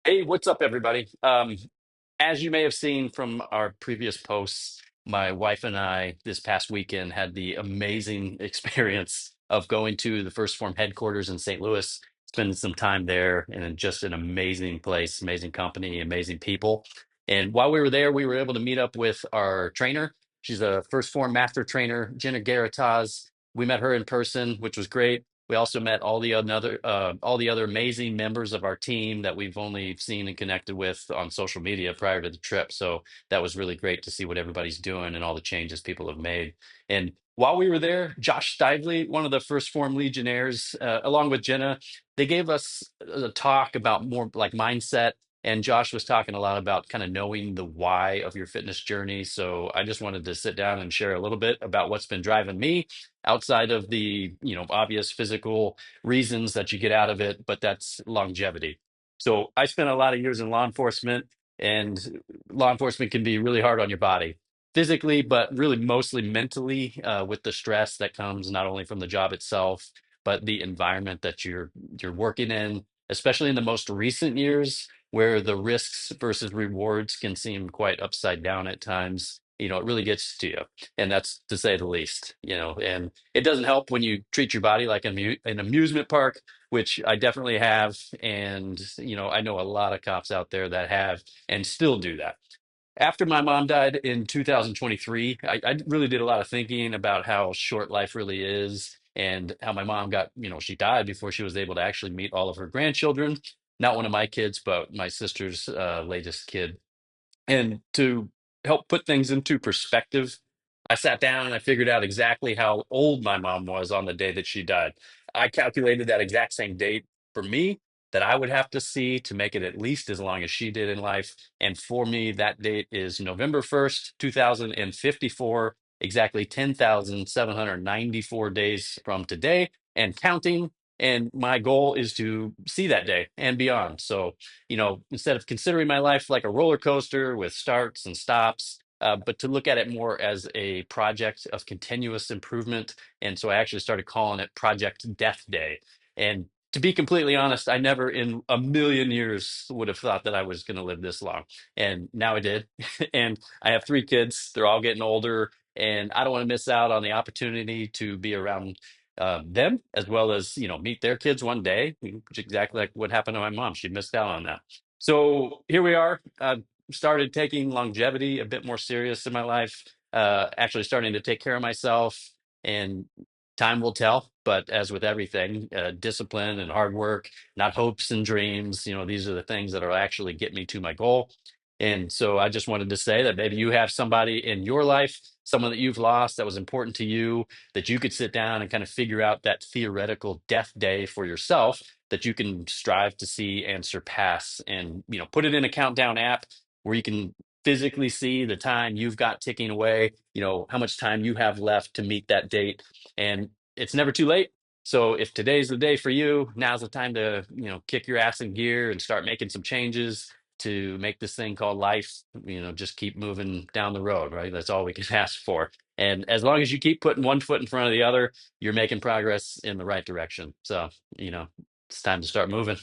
Hey, what's up, everybody? As you may have seen from our previous posts, my wife and I this past weekend had the amazing experience of going to the First Form headquarters in St. Louis, spending some time there, and just an amazing place, amazing company, amazing people. And while we were there, we were able to meet up with our trainer. She's a First Form master trainer, Jenna Garataz. We met her in person, which was great. We also met all the other amazing members of our team that we've only seen and connected with on social media prior to the trip. So that was really great to see what everybody's doing and all the changes people have made. And while we were there, Josh Stively, one of the First Form Legionnaires, along with Jenna, they gave us a talk about more like mindset. And Josh was talking a lot about kind of knowing the why of your fitness journey. So I just wanted to sit down and share a little bit about what's been driving me outside of the obvious physical reasons that you get out of it, but that's longevity. So I spent a lot of years in law enforcement, and law enforcement can be really hard on your body physically, but really mostly mentally, with the stress that comes not only from the job itself but the environment that you're working in, especially in the most recent years where the risks versus rewards can seem quite upside down at times. It really gets to you, and that's to say the least. And it doesn't help when you treat your body like an amusement park, which I definitely have. And, I know a lot of cops out there that have and still do that. After my mom died in 2023, I really did a lot of thinking about how short life really is and how my mom she died before she was able to actually meet all of her grandchildren. Not one of my kids, but my sister's latest kid. And to help put things into perspective, I sat down and I figured out exactly how old my mom was on the day that she died. I calculated that exact same date for me that I would have to see to make it at least as long as she did in life. And for me, that date is November 1st, 2054, exactly 10,794 days from today and counting. And my goal is to see that day and beyond. So, instead of considering my life like a roller coaster with starts and stops, but to look at it more as a project of continuous improvement. And so I actually started calling it Project Death Day. And to be completely honest, I never in a million years would have thought that I was going to live this long. And now I did. And I have three kids. They're all getting older. And I don't want to miss out on the opportunity to be around them as well as meet their kids one day, which is exactly like what happened to my mom. She missed out on that. So here we are. Started taking longevity a bit more serious in my life. Actually starting to take care of myself, and time will tell. But as with everything, discipline and hard work, not hopes and dreams, these are the things that will actually get me to my goal. And so I just wanted to say that maybe you have somebody in your life, someone that you've lost that was important to you, that you could sit down and kind of figure out that theoretical death day for yourself that you can strive to see and surpass, and put it in a countdown app where you can physically see the time you've got ticking away, how much time you have left to meet that date. And it's never too late. So if today's the day for you, now's the time to kick your ass in gear and start making some changes to make this thing called life, just keep moving down the road, right? That's all we can ask for. And as long as you keep putting one foot in front of the other, you're making progress in the right direction. So, it's time to start moving.